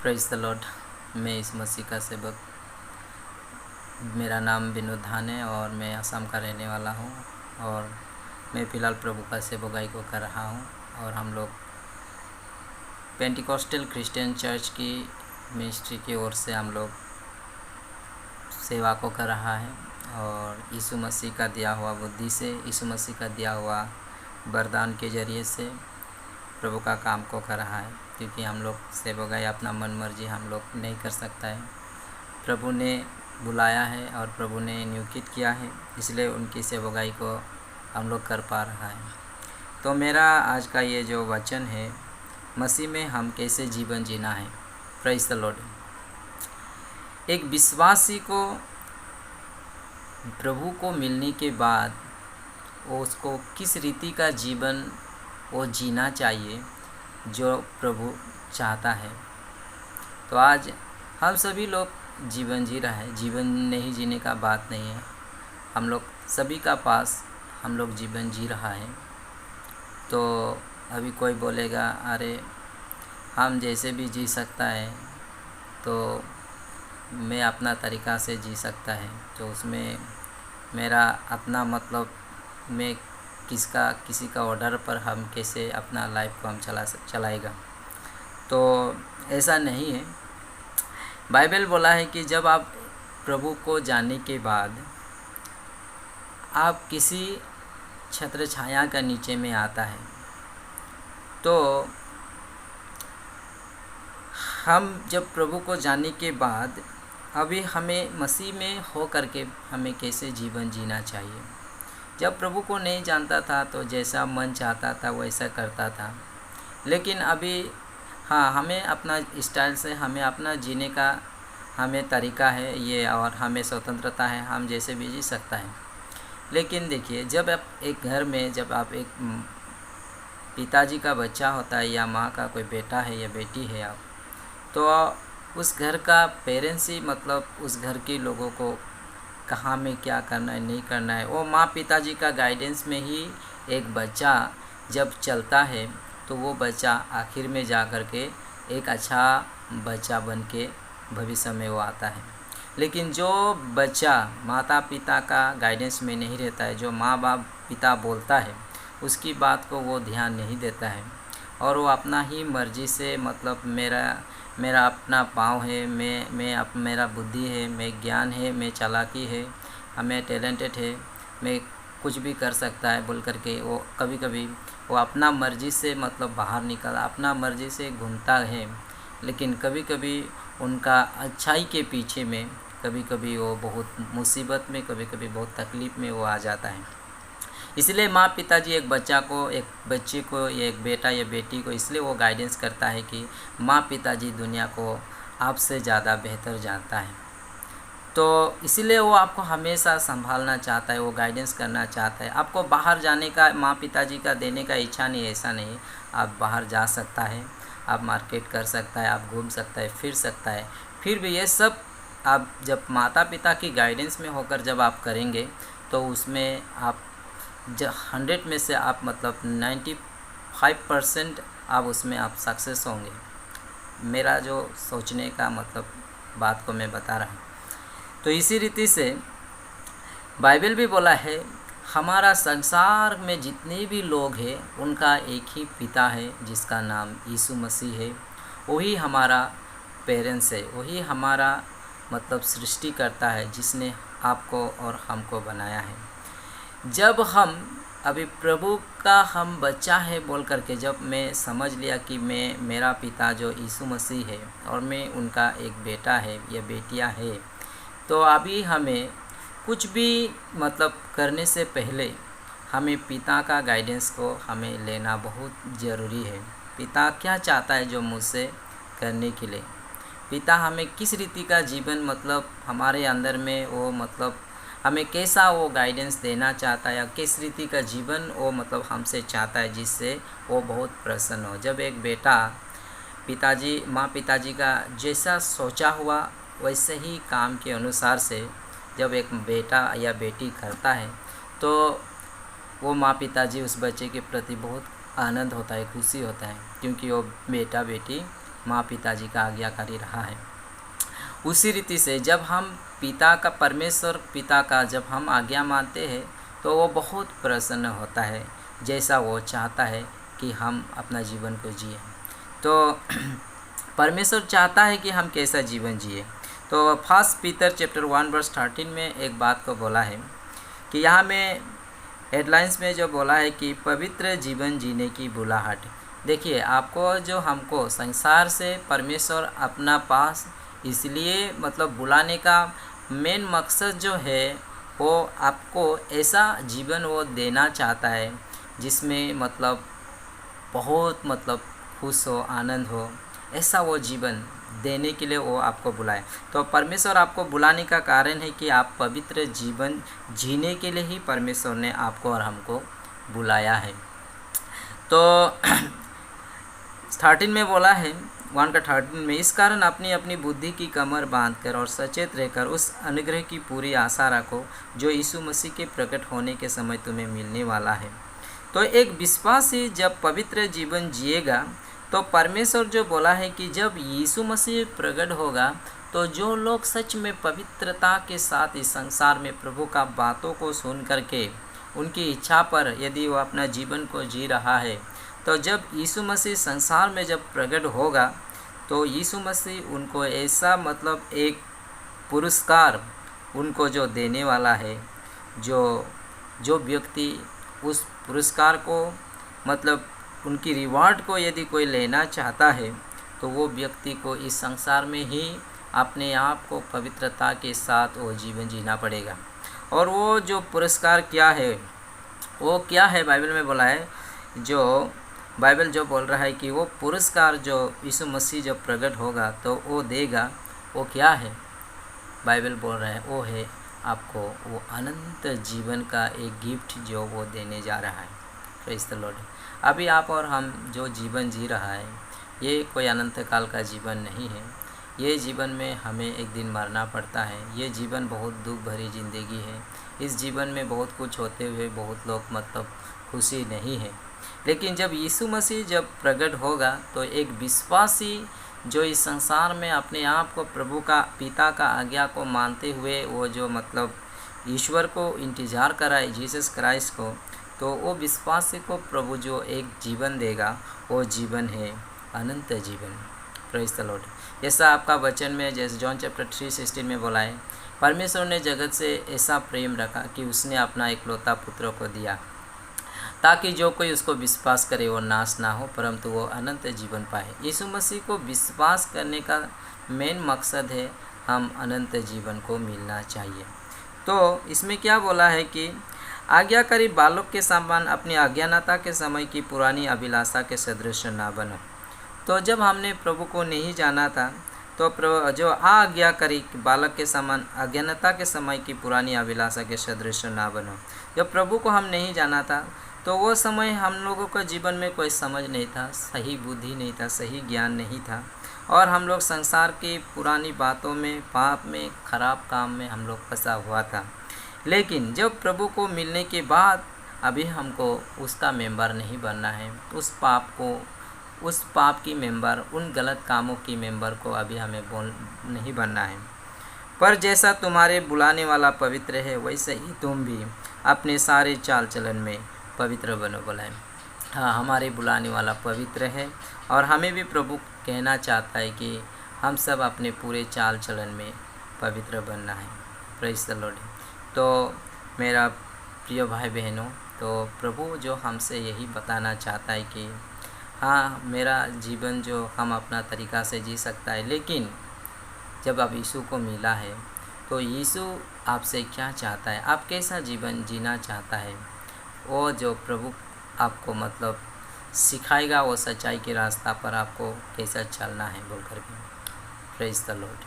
Praise the Lord. मैं इस मसीह का सेवक, मेरा नाम विनोद धान है और मैं असम का रहने वाला हूँ और मैं फ़िलहाल प्रभु का सेवकाई को कर रहा हूँ। और हम लोग पेंटिकॉस्टल क्रिश्चियन चर्च की मिनिस्ट्री की ओर से हम लोग सेवा को कर रहा है और यीशु मसीह का दिया हुआ बुद्धि से, यीशु मसीह का दिया हुआ वरदान के ज़रिए से प्रभु का काम को कर रहा है। क्योंकि हम लोग सेवकाई अपना मन मर्जी हम लोग नहीं कर सकता है, प्रभु ने बुलाया है और प्रभु ने नियुक्त किया है, इसलिए उनकी सेवकाई को हम लोग कर पा रहा है। तो मेरा आज का ये जो वचन है, मसीह में हम कैसे जीवन जीना है। Praise the Lord. एक विश्वासी को प्रभु को मिलने के बाद वो उसको किस रीति का जीवन वो जीना चाहिए जो प्रभु चाहता है। तो आज हम सभी लोग जीवन जी रहा है, जीवन नहीं जीने का बात नहीं है, हम लोग सभी का पास हम लोग जीवन जी रहा है। तो अभी कोई बोलेगा अरे हम जैसे भी जी सकता है तो मैं अपना तरीक़ा से जी सकता है, तो उसमें मेरा अपना मतलब मैं किसी का ऑर्डर पर हम कैसे अपना लाइफ को हम चलाएगा। तो ऐसा नहीं है। बाइबल बोला है कि जब आप प्रभु को जानने के बाद आप किसी छत्र छाया का नीचे में आता है, तो हम जब प्रभु को जानने के बाद अभी हमें मसीह में हो करके हमें कैसे जीवन जीना चाहिए। जब प्रभु को नहीं जानता था तो जैसा मन चाहता था वैसा करता था, लेकिन अभी हाँ, हमें अपना स्टाइल से हमें अपना जीने का हमें तरीका है ये, और हमें स्वतंत्रता है, हम जैसे भी जी सकता है। लेकिन देखिए, जब आप एक घर में जब आप एक पिताजी का बच्चा होता है या माँ का कोई बेटा है या बेटी है आप, तो उस घर का पेरेंट्स ही मतलब उस घर के लोगों को कहाँ में क्या करना है नहीं करना है, वो माँ पिताजी का गाइडेंस में ही एक बच्चा जब चलता है तो वो बच्चा आखिर में जा कर के एक अच्छा बच्चा बन के भविष्य में वो आता है। लेकिन जो बच्चा माता पिता का गाइडेंस में नहीं रहता है, जो माँ बाप पिता बोलता है उसकी बात को वो ध्यान नहीं देता है और वो अपना ही मर्ज़ी से मतलब मेरा अपना पाँव है, मेरा बुद्धि है, मैं ज्ञान है, मैं चालाकी है, मैं टैलेंटेड है, मैं कुछ भी कर सकता है बोल करके वो कभी कभी वो अपना मर्ज़ी से मतलब बाहर निकल अपना मर्ज़ी से घूमता है। लेकिन कभी कभी उनका अच्छाई के पीछे में कभी कभी वो बहुत मुसीबत में, कभी कभी बहुत तकलीफ़ में वो आ जाता है। इसलिए माँ पिताजी एक बच्चे को या एक बेटा या बेटी को इसलिए वो गाइडेंस करता है कि माँ पिताजी दुनिया को आपसे ज़्यादा बेहतर जानता है, तो इसीलिए वो आपको हमेशा संभालना चाहता है, वो गाइडेंस करना चाहता है। आपको बाहर जाने का माँ पिताजी का देने का इच्छा नहीं, ऐसा नहीं। आप बाहर जा सकता है, आप मार्केट कर सकता है, आप घूम सकता है, फिर सकता है। फिर भी ये सब आप जब माता पिता की गाइडेंस में होकर जब आप करेंगे तो उसमें आप 100 में से आप मतलब 95% आप उसमें आप सक्सेस होंगे। मेरा जो सोचने का मतलब बात को मैं बता रहा हूँ। तो इसी रीति से बाइबल भी बोला है, हमारा संसार में जितने भी लोग हैं उनका एक ही पिता है जिसका नाम यीशु मसीह है। वही हमारा पेरेंट्स है, वही हमारा मतलब सृष्टि करता है जिसने आपको और हमको बनाया है। जब हम अभी प्रभु का हम बच्चा है बोल करके जब मैं समझ लिया कि मेरा पिता जो यीशु मसीह है और मैं उनका एक बेटा है या बेटियां है, तो अभी हमें कुछ भी मतलब करने से पहले हमें पिता का गाइडेंस को हमें लेना बहुत ज़रूरी है। पिता क्या चाहता है जो मुझसे करने के लिए, पिता हमें किस रीति का जीवन मतलब हमारे अंदर में वो मतलब हमें कैसा वो गाइडेंस देना चाहता है या किस रीति का जीवन वो मतलब हमसे चाहता है जिससे वो बहुत प्रसन्न हो। जब एक बेटा माँ पिताजी का जैसा सोचा हुआ वैसे ही काम के अनुसार से जब एक बेटा या बेटी करता है तो वो माँ पिताजी उस बच्चे के प्रति बहुत आनंद होता है, खुशी होता है, क्योंकि वो बेटा बेटी माँ पिताजी का आज्ञाकारी रहा है। उसी रीति से जब हम पिता का, परमेश्वर पिता का जब हम आज्ञा मानते हैं तो वो बहुत प्रसन्न होता है, जैसा वो चाहता है कि हम अपना जीवन को जिए। तो परमेश्वर चाहता है कि हम कैसा जीवन जिए। तो फर्स्ट पीटर चैप्टर 1 वर्स 13 में एक बात को बोला है कि यहाँ में हेडलाइंस में जो बोला है कि पवित्र जीवन जीने की बुलाहट। देखिए, आपको जो हमको संसार से परमेश्वर अपना पास इसलिए मतलब बुलाने का मेन मकसद जो है वो आपको ऐसा जीवन वो देना चाहता है जिसमें मतलब बहुत मतलब खुश हो, आनंद हो, ऐसा वो जीवन देने के लिए वो आपको बुलाए। तो परमेश्वर आपको बुलाने का कारण है कि आप पवित्र जीवन जीने के लिए ही परमेश्वर ने आपको और हमको बुलाया है। तो 13 में बोला है, 1 का 13 में, इस कारण अपनी अपनी बुद्धि की कमर बांधकर और सचेत रहकर उस अनुग्रह की पूरी आशा रखो जो यीशु मसीह के प्रकट होने के समय तुम्हें मिलने वाला है। तो एक विश्वासी जब पवित्र जीवन जिएगा तो परमेश्वर जो बोला है कि जब यीशु मसीह प्रकट होगा तो जो लोग सच में पवित्रता के साथ इस संसार में प्रभु का बातों को सुन करके उनकी इच्छा पर यदि वो अपना जीवन को जी रहा है, तो जब यीशु मसीह संसार में जब प्रकट होगा तो यीशु मसीह उनको ऐसा मतलब एक पुरस्कार उनको जो देने वाला है, जो व्यक्ति उस पुरस्कार को मतलब उनकी रिवार्ड को यदि कोई लेना चाहता है तो वो व्यक्ति को इस संसार में ही अपने आप को पवित्रता के साथ वो जीवन जीना पड़ेगा। और वो जो पुरस्कार क्या है, वो क्या है, बाइबल में बोला है, जो बाइबल जो बोल रहा है कि वो पुरस्कार जो यीशु मसीह जब प्रकट होगा तो वो देगा, वो क्या है, बाइबल बोल रहा है वो है आपको वो अनंत जीवन का एक गिफ्ट जो वो देने जा रहा है। Praise the Lord. अभी आप और हम जो जीवन जी रहा है ये कोई अनंत काल का जीवन नहीं है। ये जीवन में हमें एक दिन मरना पड़ता है। ये जीवन बहुत दुख भरी ज़िंदगी है। इस जीवन में बहुत कुछ होते हुए बहुत लोग मतलब खुशी नहीं है। लेकिन जब यीशु मसीह जब प्रकट होगा तो एक विश्वासी जो इस संसार में अपने आप को प्रभु का, पिता का आज्ञा को मानते हुए वो जो मतलब ईश्वर को इंतज़ार कराए, जीसस क्राइस्ट को, तो वो विश्वासी को प्रभु जो एक जीवन देगा वो जीवन है अनंत जीवन। Praise the Lord. जैसा आपका वचन में जैसे जॉन चैप्टर 3:16 में बोला है, परमेश्वर ने जगत से ऐसा प्रेम रखा कि उसने अपना इकलौता पुत्र को दिया ताकि जो कोई उसको विश्वास करे वो नाश ना हो परंतु वो अनंत जीवन पाए। यीशु मसीह को विश्वास करने का मेन मकसद है हम अनंत जीवन को मिलना चाहिए। तो इसमें क्या बोला है कि आज्ञाकारी बालक के समान अपनी अज्ञानता के समय की पुरानी अभिलाषा के सदृश ना बनो। तो जब हमने प्रभु को नहीं जाना था तो जो आज्ञाकारी बालक के समान अज्ञानता के समय की पुरानी अभिलाषा के सदृश ना बनो। जब प्रभु को हम नहीं जाना था तो वो समय हम लोगों का जीवन में कोई समझ नहीं था, सही बुद्धि नहीं था, सही ज्ञान नहीं था और हम लोग संसार की पुरानी बातों में, पाप में, खराब काम में हम लोग फंसा हुआ था। लेकिन जब प्रभु को मिलने के बाद अभी हमको उसका मेंबर नहीं बनना है, उस पाप की मेंबर, उन गलत कामों की मेंबर को अभी हमें नहीं बनना है। पर जैसा तुम्हारे बुलाने वाला पवित्र है वैसे ही तुम भी अपने सारे चाल चलन में पवित्र बनो। बोला है हाँ, हमारे बुलाने वाला पवित्र है और हमें भी प्रभु कहना चाहता है कि हम सब अपने पूरे चाल चलन में पवित्र बनना है। Praise the Lord. तो मेरा प्रिय भाई बहनों, तो प्रभु जो हमसे यही बताना चाहता है कि हाँ, मेरा जीवन जो हम अपना तरीक़ा से जी सकता है, लेकिन जब आप यीशु को मिला है तो यीशु आपसे क्या चाहता है, आप कैसा जीवन जीना चाहता है, वो जो प्रभु आपको मतलब सिखाएगा, वो सच्चाई के रास्ता पर आपको कैसा चलना है बोल करके। Praise the Lord.